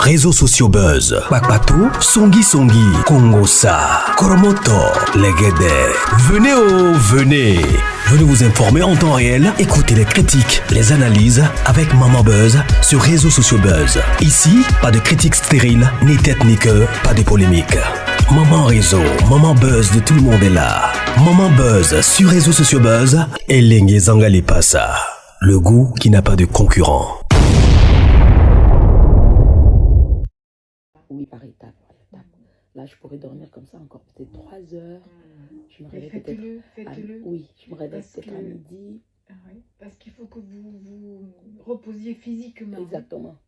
réseaux sociaux buzz. Bakpatou, Songi Songi, Kongosa, Koromoto, Legede. Venez. Venez vous informer en temps réel. Écoutez les critiques, les analyses avec Maman Buzz sur réseaux sociaux buzz. Ici, pas de critiques stériles, ni tête ni queue, pas de polémique. Maman réseau, Maman Buzz de tout le monde est là. Maman Buzz sur réseaux sociaux buzz. Et Lengue Zangali Passa. Le goût qui n'a pas de concurrent. Oui, par étapes. Là, je pourrais dormir comme ça encore peut-être 3 heures. Je me réveille peut-être. Faites-le. Oui, je me réveille peut-être à midi. Ah oui, parce qu'il faut que vous reposiez physiquement. Exactement.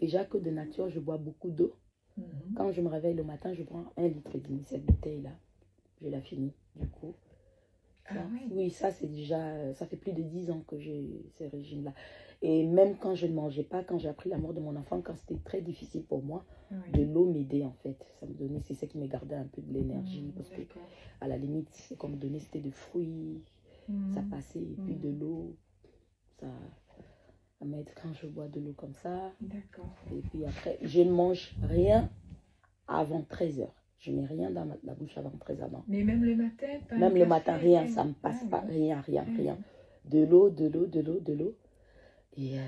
Déjà que de nature, je bois beaucoup d'eau. Quand je me réveille le matin, je prends 1,5 litre. Cette bouteille-là, je la finis, du coup. Ça, oui, ça c'est déjà, ça fait plus de 10 ans que j'ai ce régime-là. Et même quand je ne mangeais pas, quand j'ai appris la mort de mon enfant, quand c'était très difficile pour moi, de l'eau m'aidait en fait. Ça me donnait, c'est ça qui me gardait un peu de l'énergie. Parce que à la limite, ce qu'on me donnait, c'était des fruits, ça passait. Et puis de l'eau, ça m'aide quand je bois de l'eau comme ça. D'accord. Et puis après, je ne mange rien avant 13 heures. Je mets rien dans la bouche avant 13 heures. Mais même le matin, même le matin, rien, ça ne me passe pas. Rien. De l'eau. Et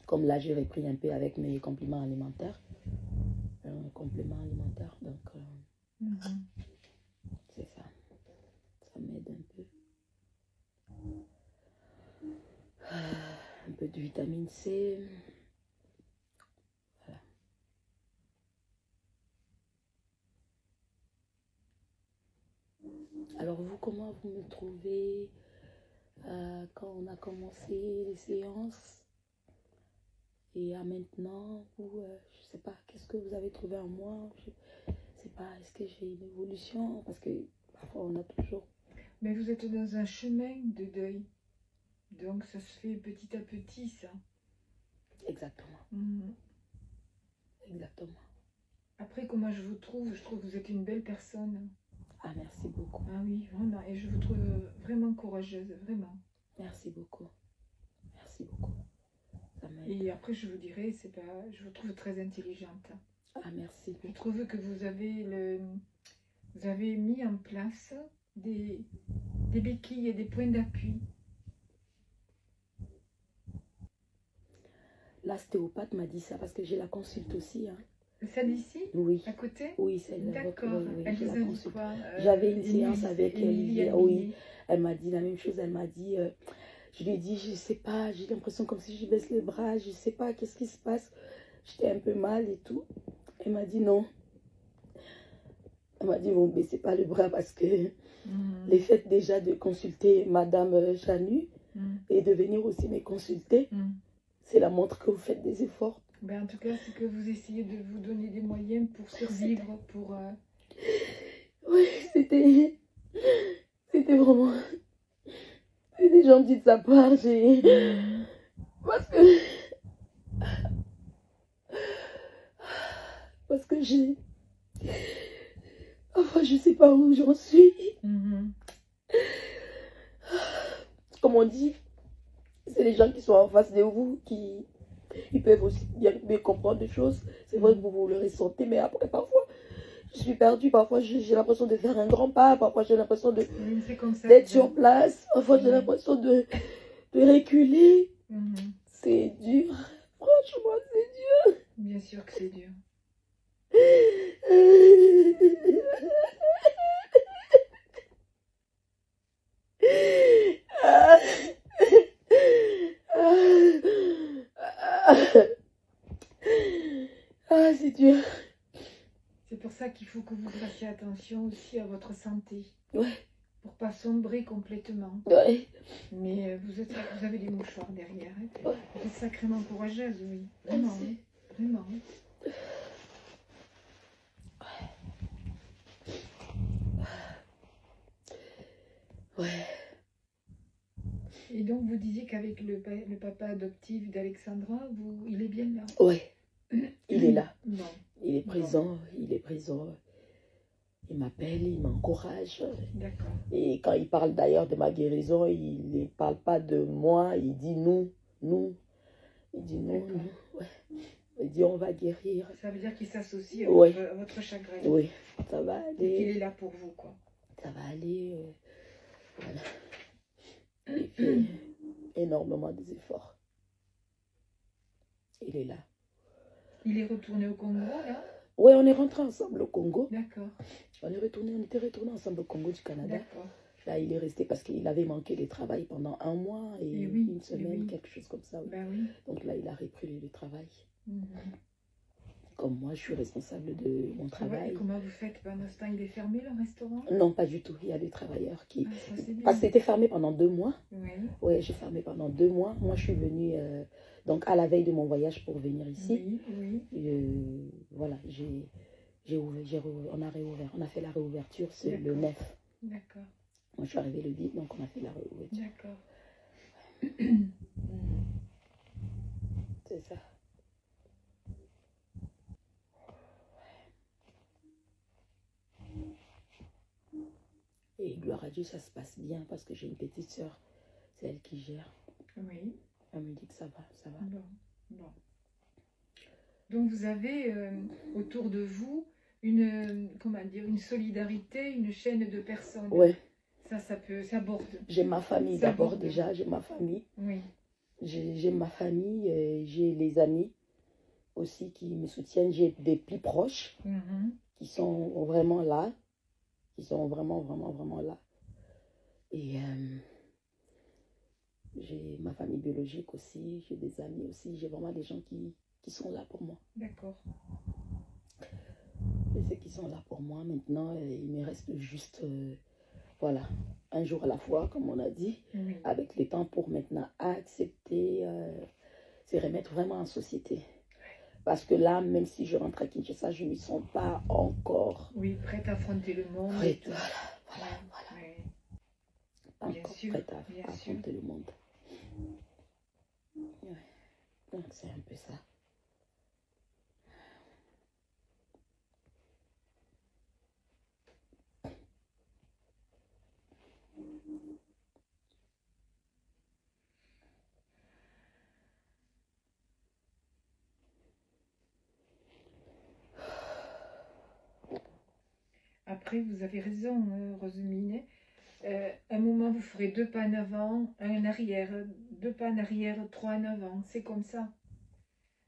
comme là, j'ai repris un peu avec mes compléments alimentaires. Donc c'est ça. Ça m'aide un peu. Un peu de vitamine C. Voilà. Alors vous, comment vous me trouvez quand on a commencé les séances et à maintenant, ou je sais pas, qu'est-ce que vous avez trouvé en moi? Je sais pas, est-ce que j'ai une évolution? Parce que parfois on a toujours... Mais vous êtes dans un chemin de deuil. Donc ça se fait petit à petit, ça. Exactement. Exactement. Après, comment je trouve que vous êtes une belle personne. Ah, merci beaucoup. Ah oui, vraiment. Et je vous trouve vraiment courageuse, vraiment. Merci beaucoup. Ça m'aide. Et après, je vous dirais, je vous trouve très intelligente. Ah, merci beaucoup. Je trouve que vous avez mis en place des béquilles et des points d'appui. L'ostéopathe m'a dit ça parce que j'ai la consulte aussi. Celle d'ici? Oui. À côté? Oui, celle là. D'accord. Elle vous a dit quoi? J'avais une séance avec elle. Oui. Elle m'a dit la même chose. Elle m'a dit, je lui ai dit, je sais pas, j'ai l'impression comme si je baisse les bras, je sais pas, qu'est-ce qui se passe? J'étais un peu mal et tout. Elle m'a dit non. Elle m'a dit, vous ne baissez pas le bras parce que les fait déjà de consulter Madame Chanu et de venir aussi me consulter, c'est la montre que vous faites des efforts. Ben, en tout cas, c'est que vous essayez de vous donner des moyens pour survivre, pour... Oui, c'était vraiment... C'était gentil de sa part, Parce que j'ai... Enfin, je sais pas où j'en suis. Comme on dit, c'est les gens qui sont en face de vous qui... Ils peuvent aussi bien comprendre des choses. C'est vrai que vous le ressentez, mais après, parfois, je suis perdue. Parfois, j'ai l'impression de faire un grand pas. Parfois, j'ai l'impression d'être sur place. Parfois, j'ai l'impression de reculer. C'est dur. Franchement, c'est dur. Bien sûr que c'est dur. Ah, c'est dur. C'est pour ça qu'il faut que vous fassiez attention aussi à votre santé. Ouais. Pour pas sombrer complètement. Ouais. Mais vous avez des mouchoirs derrière. Hein. Ouais. Vous êtes sacrément courageuse, oui. Vraiment. Hein. Vraiment. Ouais. Et donc, vous disiez qu'avec le papa adoptif d'Alexandra, il est bien là? Ouais. Il est là. Non. Il est présent. Il m'appelle, il m'encourage. D'accord. Et quand il parle d'ailleurs de ma guérison, il ne parle pas de moi, il dit nous. Il dit non, non, ouais. Il dit on va guérir. Ça veut dire qu'il s'associe à votre chagrin. Oui, ça va aller. Et qu'il est là pour vous, quoi. Ça va aller, voilà. Il fait énormément des efforts. Il est là. Il est retourné au Congo, là? Oui, on est rentré ensemble au Congo. D'accord. On était retourné ensemble au Congo du Canada. D'accord. Là, il est resté parce qu'il avait manqué de travail pendant 1 mois et une semaine, quelque chose comme ça. Oui. Ben oui. Donc là, il a repris le travail. Comme moi, je suis responsable de mon travail. Et comment vous faites pendant ce temps? Il est fermé, le restaurant? Non, pas du tout. Il y a des travailleurs qui... Ah, ça, parce que c'était fermé pendant 2 mois. Oui. Oui, j'ai fermé pendant 2 mois. Moi, je suis venue donc à la veille de mon voyage pour venir ici. Oui, oui. Voilà, on a réouvert. On a fait la réouverture le 9. D'accord. Moi, je suis arrivée le 10, donc on a fait la réouverture. D'accord. C'est ça. Et gloire à Dieu, ça se passe bien parce que j'ai une petite soeur. C'est elle qui gère. Oui. Elle me dit que ça va, ça va. Bon. Donc vous avez autour de vous une solidarité, une chaîne de personnes. Ouais. Ça borde. J'ai ma famille d'abord déjà, j'ai ma famille. Oui. J'ai ma famille, j'ai les amis aussi qui me soutiennent. J'ai des plus proches qui sont vraiment là. Qui sont vraiment, vraiment, vraiment là. Et j'ai ma famille biologique aussi, j'ai des amis aussi, j'ai vraiment des gens qui sont là pour moi. D'accord. Et ceux qui sont là pour moi, maintenant, il me reste juste, voilà, un jour à la fois, comme on a dit, avec le temps pour maintenant accepter, se remettre vraiment en société. Parce que là, même si je rentre à Kinshasa, je ne me sens pas encore... Oui, prête à affronter le monde. Prête, voilà. Oui. Pas encore prête à affronter le monde. Ouais. Donc, c'est un peu ça. Après, vous avez raison, Roseline. Un moment, vous ferez 2 pas en avant, 1 en arrière, 2 pas en arrière, 3 en avant. C'est comme ça.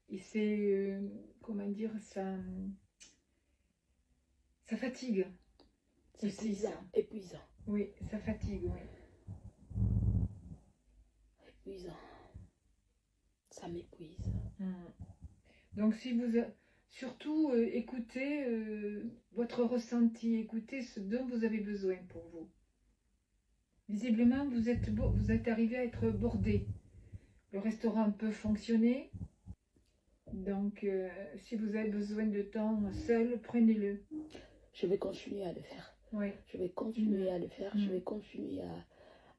Et c'est, comment dire, ça fatigue. C'est épuisant. Oui, ça fatigue, oui. Épuisant. Ça m'épuise. Donc, si vous... Surtout, écoutez votre ressenti, écoutez ce dont vous avez besoin pour vous. Visiblement, vous êtes arrivé à être bordé. Le restaurant peut fonctionner. Donc, si vous avez besoin de temps seul, prenez-le. Je vais continuer à le faire. Oui. Je vais continuer à le faire. Je vais continuer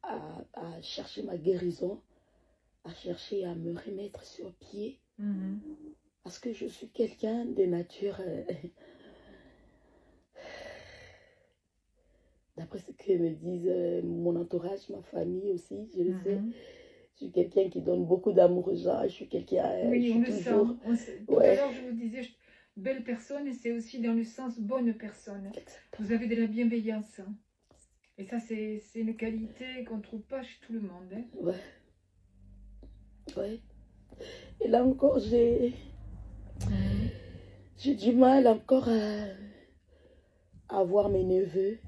à chercher ma guérison, à chercher à me remettre sur pied. Parce que je suis quelqu'un de nature... D'après ce que me disent mon entourage, ma famille aussi, je le sais. Je suis quelqu'un qui donne beaucoup d'amour aux gens. Je suis quelqu'un... Oui, on le sent. Tout à l'heure, je vous disais, belle personne, et c'est aussi dans le sens bonne personne. Exactement. Vous avez de la bienveillance. Et ça, c'est une qualité qu'on ne trouve pas chez tout le monde. Hein. Ouais. Ouais. Et là encore, j'ai du mal encore à voir mes neveux.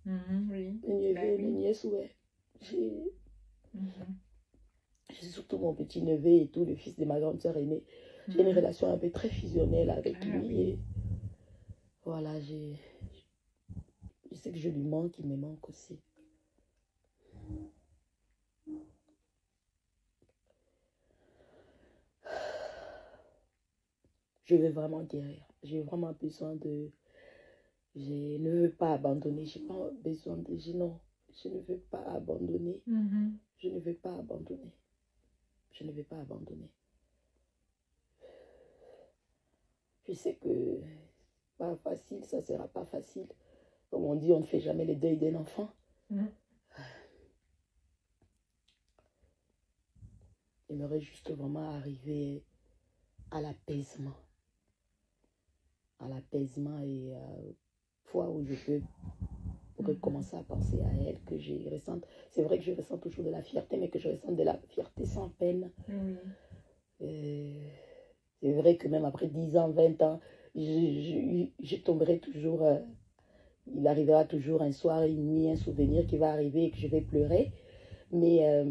Oui. Mes neveux, mes nièces, ouais. J'ai surtout mon petit neveu et tout, le fils de ma grande sœur aînée. J'ai une relation un peu très fusionnelle avec lui. Oui. Et voilà, je sais que je lui manque, il me manque aussi. Je veux vraiment guérir. J'ai vraiment besoin de... Je ne veux pas abandonner. J'ai pas besoin de... Non, je ne veux pas abandonner. Je ne veux pas abandonner. Je ne veux pas abandonner. Je sais que pas facile, ça ne sera pas facile. Comme on dit, on ne fait jamais le deuil d'un enfant. J'aimerais juste vraiment arriver à l'apaisement. À l'apaisement et fois où je peux pourrais commencer à penser à elle, que je ressente. C'est vrai que je ressens toujours de la fierté, mais que je ressens de la fierté sans peine. C'est vrai que même après 10 ans, 20 ans, je tomberai toujours, il arrivera toujours un soir, une nuit, un souvenir qui va arriver et que je vais pleurer. Mais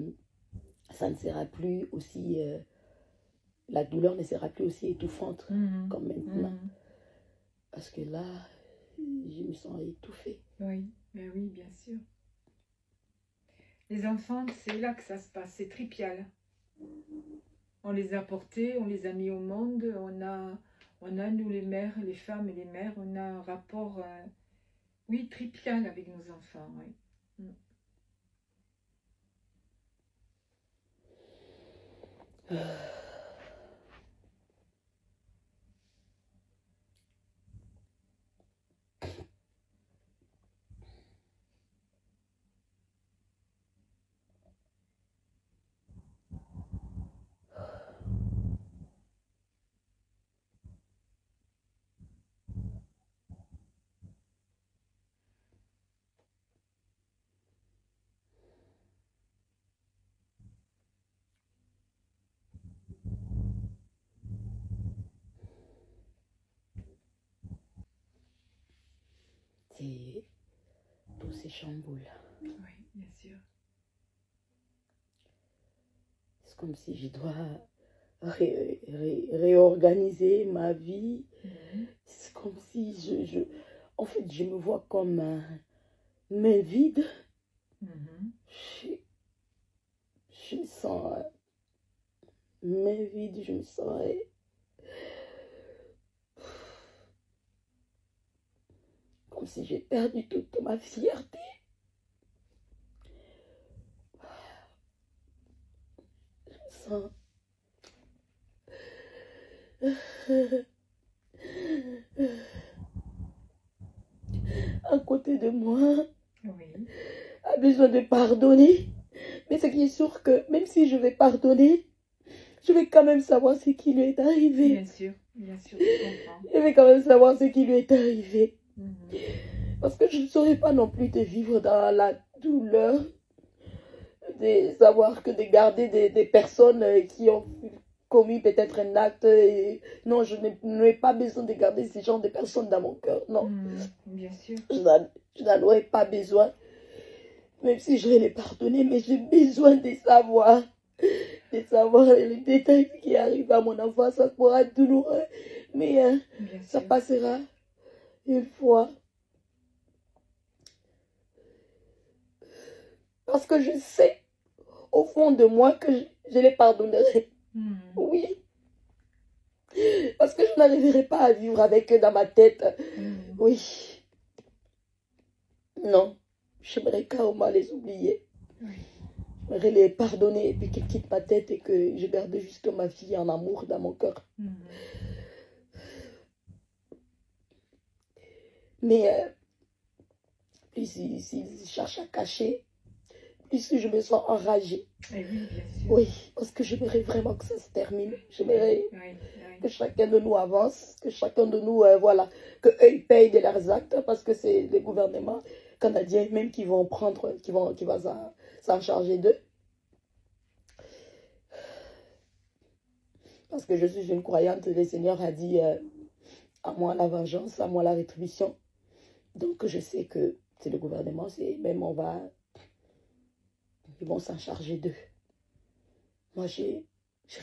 ça ne sera plus aussi, la douleur ne sera plus aussi étouffante comme maintenant. Parce que là, je me sens étouffée. Oui, mais oui, bien sûr. Les enfants, c'est là que ça se passe, c'est tripial. On les a portés, on les a mis au monde, on a nous les mères, les femmes et les mères, on a un rapport, oui, tripial avec nos enfants, oui. Tout s'échamboule. Oui, bien sûr. C'est comme si je dois réorganiser ma vie. C'est comme si en fait, je me vois comme main vide. Je me sens main vide, je me sens comme si j'ai perdu toute ma fierté. Je me sens à côté de moi, a besoin de pardonner. Mais ce qui est sûr que même si je vais pardonner, je vais quand même savoir ce qui lui est arrivé. Bien sûr, je comprends. Je vais quand même savoir ce qui lui est arrivé. Parce que je ne saurais pas non plus de vivre dans la douleur, de savoir que de garder des personnes qui ont commis peut-être un acte. Non, je n'ai pas besoin de garder ce genre de personnes dans mon cœur. Non. Bien sûr. Je n'en aurais pas besoin. Même si je vais les pardonner, mais j'ai besoin de savoir les détails qui arrivent à mon enfant. Ça pourra être douloureux, mais ça passera une fois. Parce que je sais, au fond de moi, que je les pardonnerai. Oui. Parce que je n'arriverai pas à vivre avec eux dans ma tête. Oui. Non. J'aimerais carrément les oublier. J'aimerais les pardonner et puis qu'ils quittent ma tête et que je garde juste ma fille en amour dans mon cœur. Mais plus ils cherchent à cacher, plus je me sens enragée. Oui, parce que j'aimerais vraiment que ça se termine. J'aimerais que chacun de nous avance, que chacun de nous, voilà, qu'eux ils payent de leurs actes, parce que c'est le gouvernement canadien même qui vont prendre, qui va s'en charger d'eux. Parce que je suis une croyante, le Seigneur a dit à moi la vengeance, à moi la rétribution. Donc je sais que c'est le gouvernement, c'est même ils vont s'en charger d'eux. Moi, je ne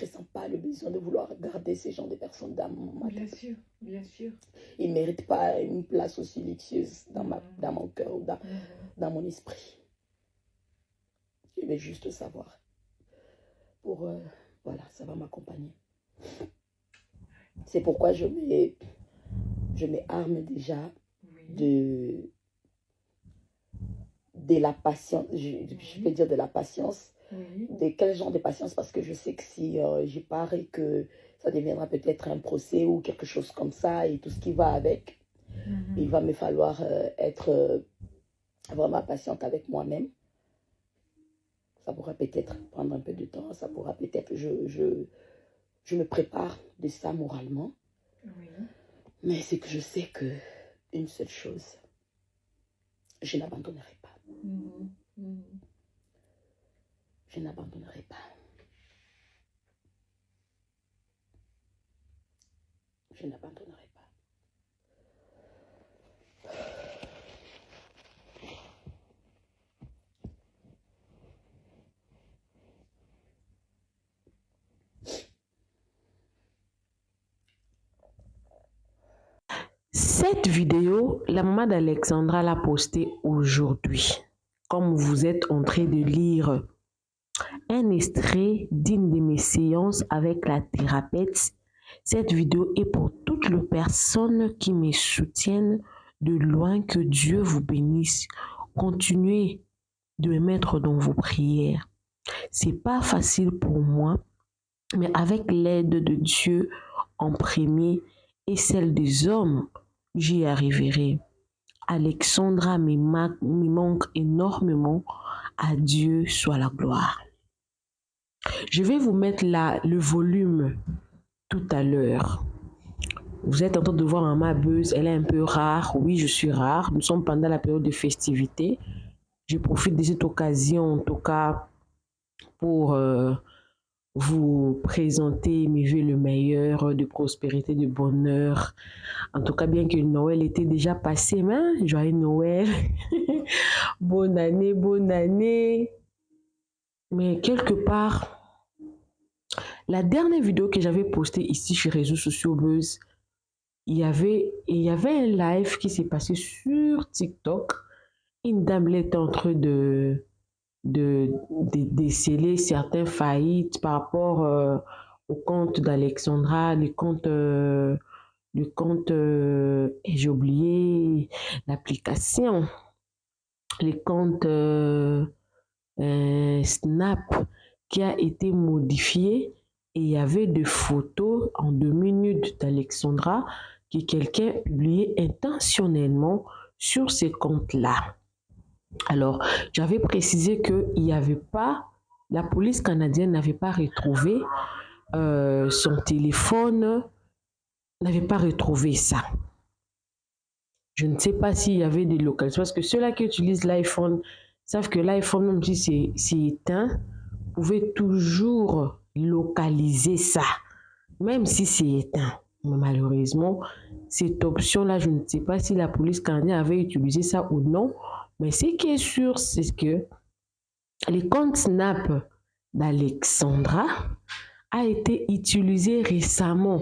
ressens pas le besoin de vouloir garder ces gens de personnes dans ma tête. Bien sûr, bien sûr. Ils ne méritent pas une place aussi luxueuse dans mon cœur ou dans mon esprit. Je vais juste savoir. Voilà, ça va m'accompagner. C'est pourquoi je m'arme déjà de la patience. Je peux dire de la patience. De quel genre de patience? Parce que je sais que si j'y pars et que ça deviendra peut-être un procès ou quelque chose comme ça et tout ce qui va avec, il va me falloir être vraiment patiente avec moi-même Ça pourra peut-être prendre un peu de temps. Ça pourra peut-être... Je me prépare de ça moralement. Oui. Mais c'est que je sais que une seule chose, je n'abandonnerai pas. Je n'abandonnerai pas. Je n'abandonnerai pas. Cette vidéo, la maman d'Alexandra l'a postée aujourd'hui. Comme vous êtes en train de lire un extrait d'une de mes séances avec la thérapeute, cette vidéo est pour toutes les personnes qui me soutiennent de loin. Que Dieu vous bénisse. Continuez de me mettre dans vos prières. C'est pas facile pour moi, mais avec l'aide de Dieu en premier et celle des hommes, j'y arriverai. Alexandra me manque énormément. À Dieu soit la gloire. Je vais vous mettre le volume tout à l'heure. Vous êtes en train de voir ma buzz, elle est un peu rare. Oui, je suis rare. Nous sommes pendant la période de festivité. Je profite de cette occasion, en tout cas, pour vous présenter mes vœux le meilleur, de prospérité, de bonheur. En tout cas, bien que Noël était déjà passé, mais joyeux Noël. Bonne année, bonne année. Mais quelque part, la dernière vidéo que j'avais postée ici sur les réseaux sociaux Buzz, il y avait un live qui s'est passé sur TikTok. Une dame était en train de déceler certaines faillites par rapport au compte d'Alexandra, le compte, j'ai oublié l'application, le compte Snap qui a été modifié, et il y avait des photos en 2 minutes d'Alexandra que quelqu'un publiait intentionnellement sur ces comptes-là. Alors, j'avais précisé qu'il n'y avait pas, la police canadienne n'avait pas retrouvé son téléphone, n'avait pas retrouvé ça. Je ne sais pas s'il y avait des localisations, parce que ceux-là qui utilisent l'iPhone savent que l'iPhone, même si c'est éteint, pouvez toujours localiser ça, même si c'est éteint. Mais malheureusement, cette option-là, je ne sais pas si la police canadienne avait utilisé ça ou non. Mais ce qui est sûr, c'est que le compte Snap d'Alexandra a été utilisé récemment.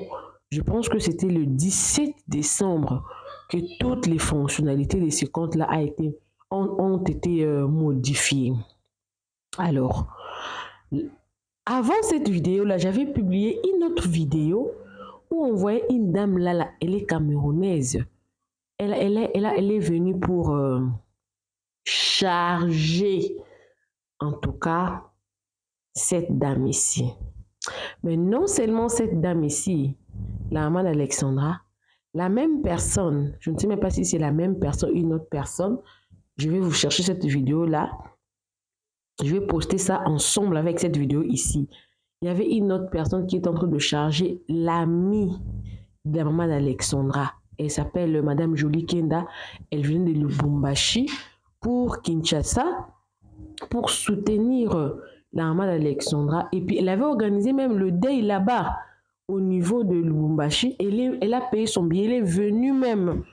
Je pense que c'était le 17 décembre que toutes les fonctionnalités de ce compte-là ont été modifiées. Alors, avant cette vidéo-là, j'avais publié une autre vidéo où on voyait une dame là, elle est camerounaise. Elle est venue pour charger, en tout cas, cette dame ici. Mais non seulement cette dame ici, la maman d'Alexandra, la même personne, je ne sais même pas si c'est la même personne ou une autre personne, je vais vous chercher cette vidéo-là. Je vais poster ça ensemble avec cette vidéo ici. Il y avait une autre personne qui est en train de charger l'amie de la maman d'Alexandra. Elle s'appelle Madame Jolie Kenda. Elle vient de Lubumbashi pour Kinshasa, pour soutenir la maman d'Alexandra. Et puis elle avait organisé même le deuil là-bas, au niveau de Lubumbashi. Elle a payé son billet. Elle est venue même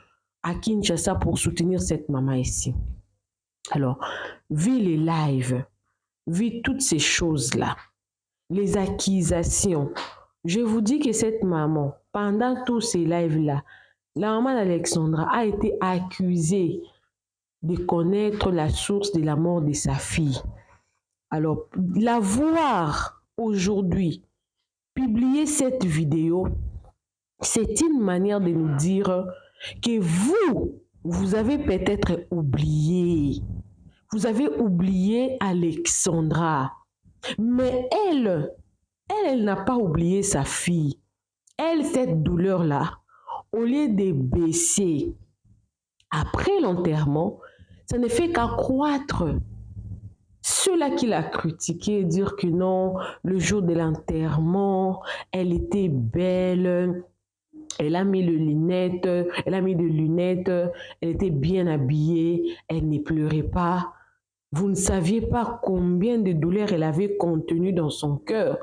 à Kinshasa pour soutenir cette maman ici. Alors, vu les lives, vu toutes ces choses-là, les accusations, je vous dis que cette maman, pendant tous ces lives-là, la maman d'Alexandra a été accusée de connaître la source de la mort de sa fille. Alors, la voir aujourd'hui, publier cette vidéo, c'est une manière de nous dire que vous avez peut-être oublié. Vous avez oublié Alexandra. Mais elle n'a pas oublié sa fille. Elle, cette douleur-là, au lieu de baisser après l'enterrement, ça ne fait qu'accroître ceux-là qui l'a critiqué, dire que non, le jour de l'enterrement, elle était belle, elle a mis le lunette, elle a mis des lunettes, elle était bien habillée, elle ne pleurait pas. Vous ne saviez pas combien de douleurs elle avait contenues dans son cœur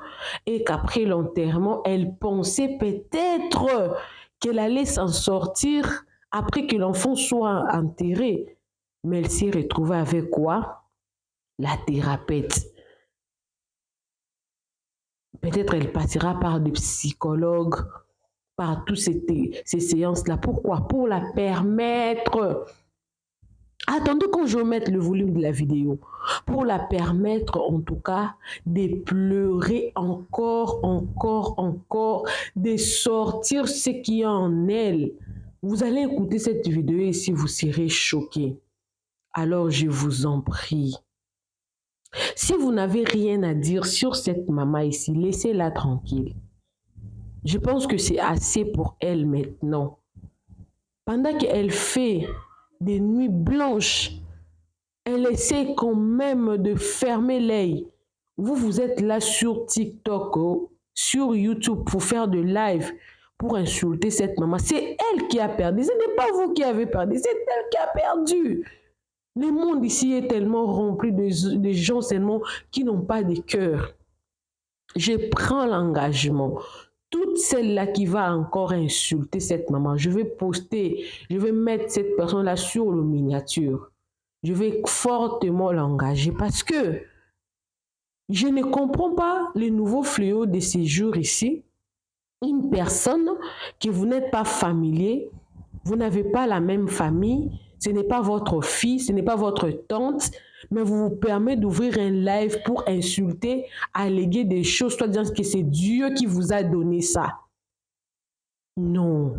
et qu'après l'enterrement, elle pensait peut-être qu'elle allait s'en sortir après que l'enfant soit enterré. Mais elle s'est retrouvée avec quoi? La thérapeute. Peut-être elle passera par des psychologues, par toutes ces séances-là. Pourquoi? Pour la permettre. Attendez quand je vais mettre le volume de la vidéo. Pour la permettre, en tout cas, de pleurer encore, de sortir ce qui est en elle. Vous allez écouter cette vidéo et si vous serez choqués. Alors, je vous en prie. Si vous n'avez rien à dire sur cette maman ici, laissez-la tranquille. Je pense que c'est assez pour elle maintenant. Pendant qu'elle fait des nuits blanches, elle essaie quand même de fermer l'œil. Vous êtes là sur TikTok, sur YouTube pour faire de live, pour insulter cette maman. C'est elle qui a perdu. Ce n'est pas vous qui avez perdu, c'est elle qui a perdu. Le monde ici est tellement rempli de gens seulement qui n'ont pas de cœur. Je prends l'engagement. Toute celle-là qui va encore insulter cette maman, je vais poster, je vais mettre cette personne-là sur le miniature. Je vais fortement l'engager parce que je ne comprends pas les nouveaux fléaux de ces jours ici. Une personne que vous n'êtes pas familier, vous n'avez pas la même famille, ce n'est pas votre fille, ce n'est pas votre tante, mais vous vous permettez d'ouvrir un live pour insulter, alléguer des choses, soit disant que c'est Dieu qui vous a donné ça. Non.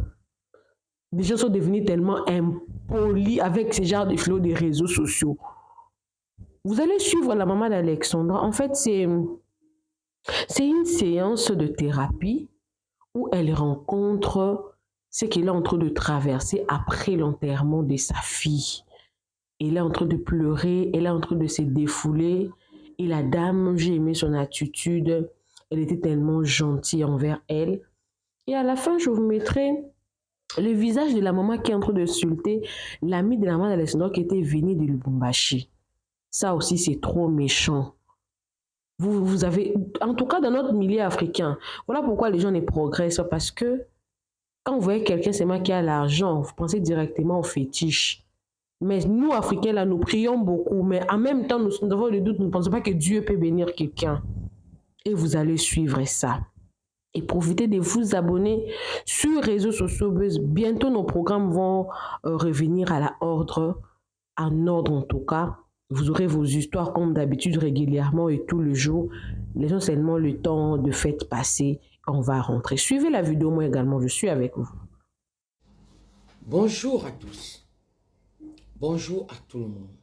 Les gens sont devenus tellement impolis avec ce genre de flots des réseaux sociaux. Vous allez suivre la maman d'Alexandra. En fait, c'est une séance de thérapie où elle rencontre ce qu'elle est en train de traverser après l'enterrement de sa fille. Elle est en train de pleurer, elle est en train de se défouler. Et la dame, j'ai aimé son attitude. Elle était tellement gentille envers elle. Et à la fin, je vous mettrai le visage de la maman qui est en train d'insulter l'amie de la maman d'Alexandra qui était venue de Lubumbashi. Ça aussi, c'est trop méchant. Vous avez, en tout cas dans notre milieu africain, voilà pourquoi les gens ne progressent pas, parce que quand vous voyez quelqu'un seulement qui a l'argent, vous pensez directement au fétiche. Mais nous, Africains, là, nous prions beaucoup, mais en même temps, nous avons le doute, nous ne pensons pas que Dieu peut bénir quelqu'un. Et vous allez suivre ça. Et profitez de vous abonner sur les réseaux sociaux. Bientôt, nos programmes vont revenir à la ordre, en ordre en tout cas. Vous aurez vos histoires comme d'habitude régulièrement et tout le jour. Laissons seulement le temps de fête passer. On va rentrer. Suivez la vidéo, moi également, je suis avec vous. Bonjour à tous. Bonjour à tout le monde.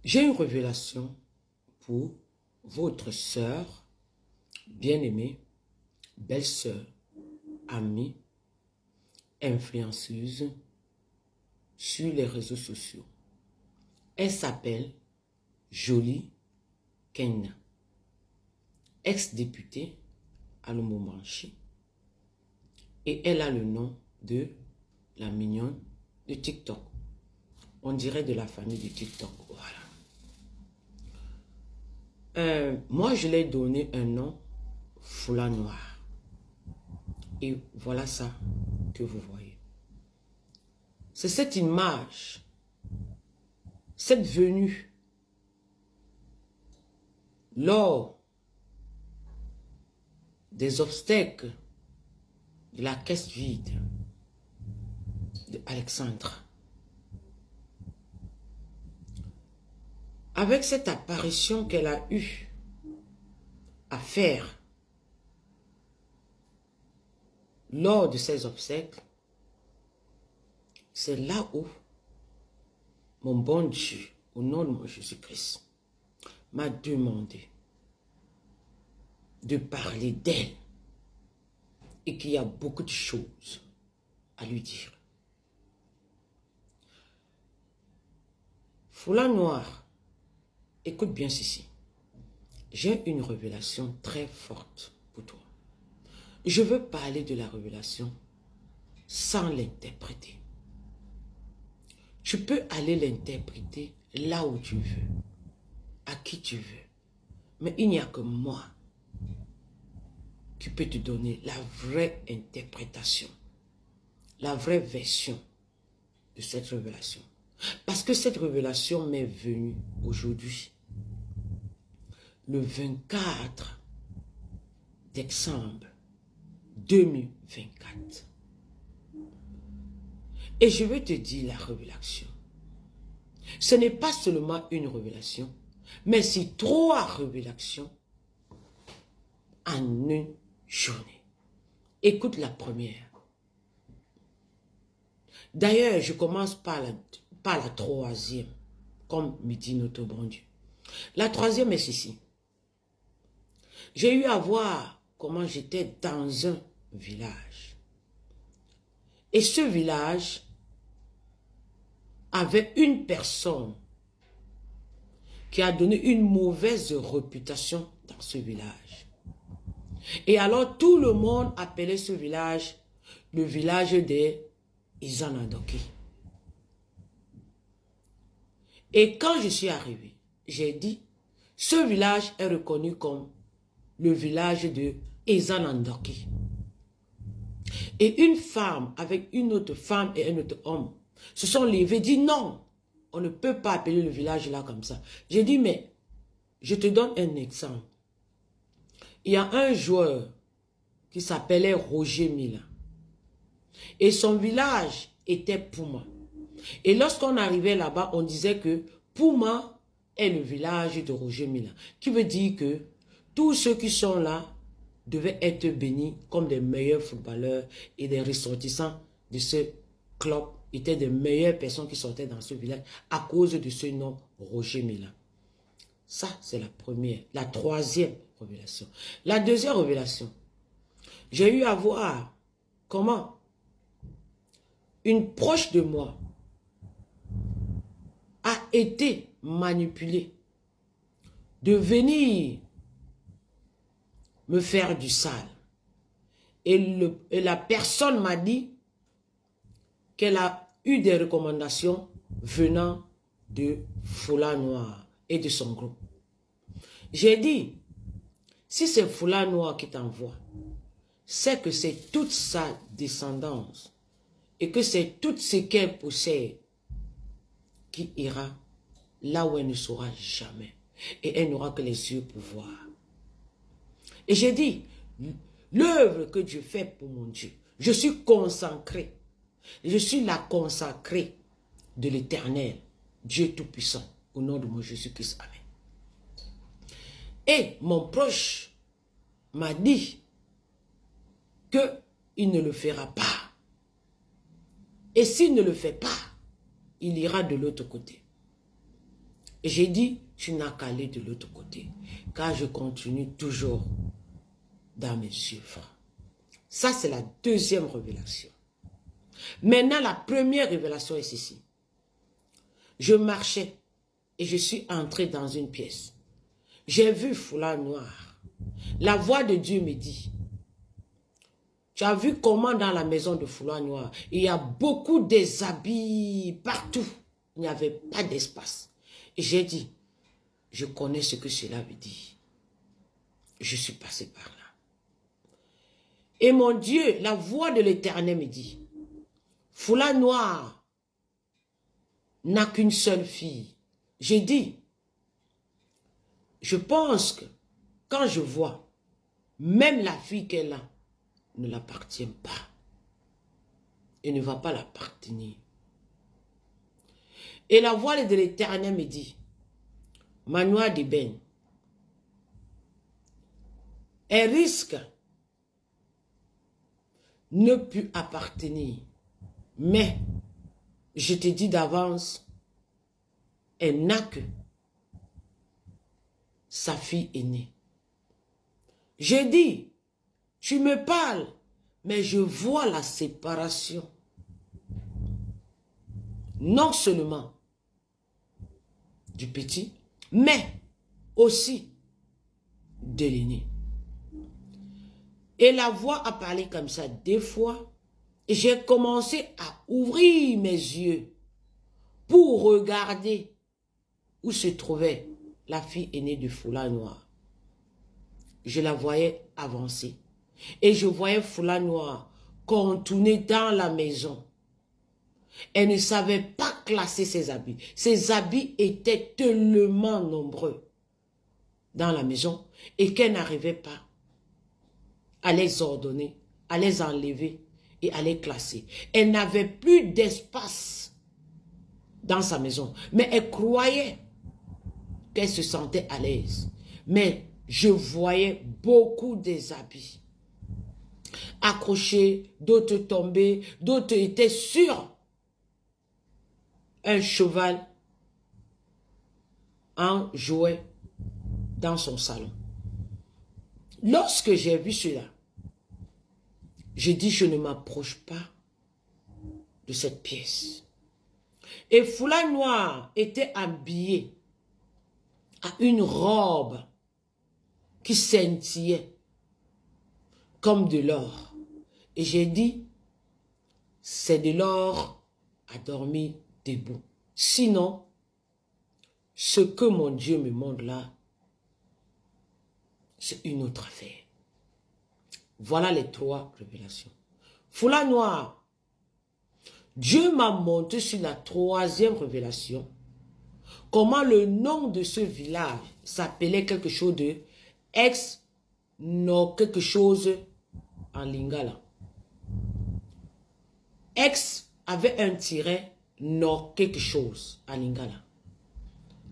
J'ai une révélation pour votre sœur, bien-aimée, belle-sœur, amie, influenceuse sur les réseaux sociaux. Elle s'appelle Jolie Kenya, ex-députée à Lubumbashi, et elle a le nom de la mignonne de TikTok. On dirait de la famille de TikTok, voilà. Moi, je l'ai donné un nom, Foulard Noir. Et voilà ça que vous voyez. C'est cette image, cette venue, lors des obstacles de la caisse vide de Alexandra. Avec cette apparition qu'elle a eue à faire lors de ces obsèques, c'est là où mon bon Dieu, au nom de mon Jésus-Christ, m'a demandé de parler d'elle et qu'il y a beaucoup de choses à lui dire. Foulard Noir écoute bien ceci. J'ai une révélation très forte pour toi. Je veux parler de la révélation sans l'interpréter. Tu peux aller l'interpréter là où tu veux, à qui tu veux. Mais il n'y a que moi qui peux te donner la vraie interprétation, la vraie version de cette révélation. Parce que cette révélation m'est venue aujourd'hui, le 24 décembre 2024. Et je veux te dire la révélation. Ce n'est pas seulement une révélation, mais c'est 3 révélations en une journée. Écoute la première. D'ailleurs, je commence par la 3e, comme me dit notre bon Dieu. La 3e est ceci. J'ai eu à voir comment j'étais dans un village. Et ce village avait une personne qui a donné une mauvaise réputation dans ce village. Et alors tout le monde appelait ce village le village des Izanandoki. Et quand je suis arrivé, j'ai dit, ce village est reconnu comme le village de Izanandoki. Et une femme avec une autre femme et un autre homme se sont levés et dit non, on ne peut pas appeler le village là comme ça. J'ai dit mais je te donne un exemple. Il y a un joueur qui s'appelait Roger Mila. Et son village était Pouma. Et lorsqu'on arrivait là-bas, on disait que Pouma est le village de Roger Mila. Qui veut dire que tous ceux qui sont là devaient être bénis comme des meilleurs footballeurs et des ressortissants de ce club étaient des meilleures personnes qui sortaient dans ce village à cause de ce nom Roger Mila. Ça, c'est la première, la 3e révélation. La 2e révélation, j'ai eu à voir comment une proche de moi a été manipulée de venir me faire du sale. Et la personne m'a dit qu'elle a eu des recommandations venant de Foulard Noir et de son groupe. J'ai dit, si c'est Foulard Noir qui t'envoie, c'est que c'est toute sa descendance et que c'est tout ce qu'elle possède qui ira là où elle ne saura jamais. Et elle n'aura que les yeux pour voir. Et j'ai dit, l'œuvre que Dieu fait pour mon Dieu, je suis consacré. Je suis la consacrée de l'Éternel, Dieu Tout-Puissant, au nom de mon Jésus-Christ. Amen. Et mon proche m'a dit qu'il ne le fera pas. Et s'il ne le fait pas, il ira de l'autre côté. Et j'ai dit, tu n'as qu'à aller de l'autre côté, car je continue toujours dans mes œuvres. Ça, c'est la 2e révélation. Maintenant, la première révélation est ceci. Je marchais et je suis entré dans une pièce. J'ai vu Foulard Noir. La voix de Dieu me dit, tu as vu comment dans la maison de Foulard Noir, il y a beaucoup de déshabits partout. Il n'y avait pas d'espace. Et j'ai dit, je connais ce que cela veut dire. Je suis passé par là. Et mon Dieu, la voix de l'Éternel me dit, Foulard Noir n'a qu'une seule fille. J'ai dit, je pense que quand je vois, même la fille qu'elle a ne l'appartient pas. Et ne va pas l'appartenir. Et la voix de l'Éternel me dit, Manoa de Ben, elle risque ne plus appartenir. Mais, je te dis d'avance, elle n'a que sa fille aînée. J'ai dit, tu me parles, mais je vois la séparation. Non seulement du petit, mais aussi de l'aîné. Et la voix a parlé comme ça des fois. Et j'ai commencé à ouvrir mes yeux pour regarder où se trouvait la fille aînée du foulard noir. Je la voyais avancer. Et je voyais foulard noir contourner dans la maison. Elle ne savait pas classer ses habits. Ses habits étaient tellement nombreux dans la maison et qu'elle n'arrivait pas à les ordonner, à les enlever et à les classer. Elle n'avait plus d'espace dans sa maison, mais elle croyait qu'elle se sentait à l'aise. Mais je voyais beaucoup des habits accrochés, d'autres tombés, d'autres étaient sur un cheval en jouet dans son salon. Lorsque j'ai vu cela, j'ai dit je ne m'approche pas de cette pièce. Et foulard noir était habillé à une robe qui scintillait comme de l'or. Et j'ai dit, c'est de l'or à dormir debout. Sinon, ce que mon Dieu me montre là, c'est une autre affaire. Voilà les 3 révélations. Foulard noir, Dieu m'a montré sur la 3e révélation comment le nom de ce village s'appelait quelque chose de ex-no quelque chose en lingala. Ex avait un tiret, no quelque chose en lingala.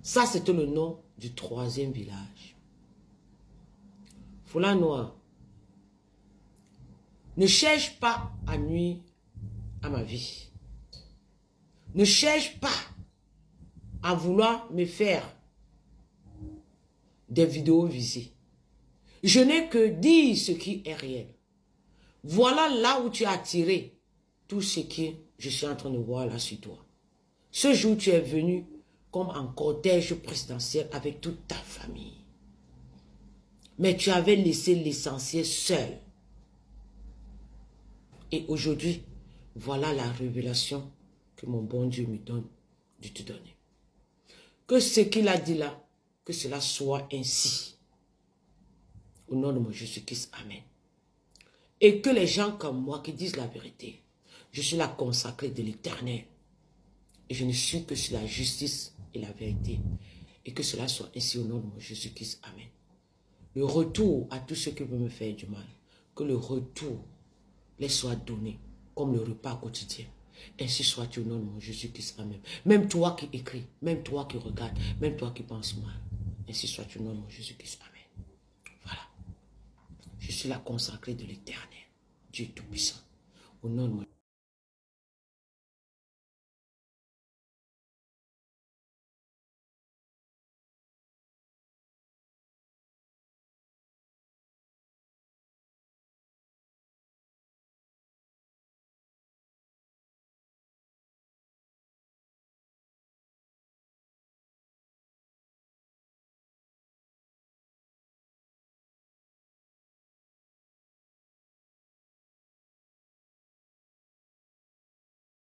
Ça, c'était le nom du 3e village. Foulard noir, ne cherche pas à nuire à ma vie. Ne cherche pas à vouloir me faire des vidéos visées. Je n'ai que dire ce qui est réel. Voilà là où tu as tiré tout ce que je suis en train de voir là sur toi. Ce jour, tu es venu comme en cortège présidentiel avec toute ta famille. Mais tu avais laissé l'essentiel seul. Et aujourd'hui, voilà la révélation que mon bon Dieu me donne de te donner. Que ce qu'il a dit là, que cela soit ainsi. Au nom de mon Jésus-Christ, amen. Et que les gens comme moi qui disent la vérité, je suis la consacrée de l'Éternel. Et je ne suis que sur la justice et la vérité. Et que cela soit ainsi au nom de mon Jésus-Christ, amen. Le retour à tous ceux qui veulent me faire du mal, que le retour les soit donné comme le repas quotidien. Ainsi soit-il au nom de mon Jésus-Christ, amen. Même toi qui écris, même toi qui regardes, même toi qui penses mal. Ainsi soit-il au nom de mon Jésus-Christ, amen. Voilà. Je suis la consacrée de l'Éternel, Dieu Tout-Puissant. Au nom de mon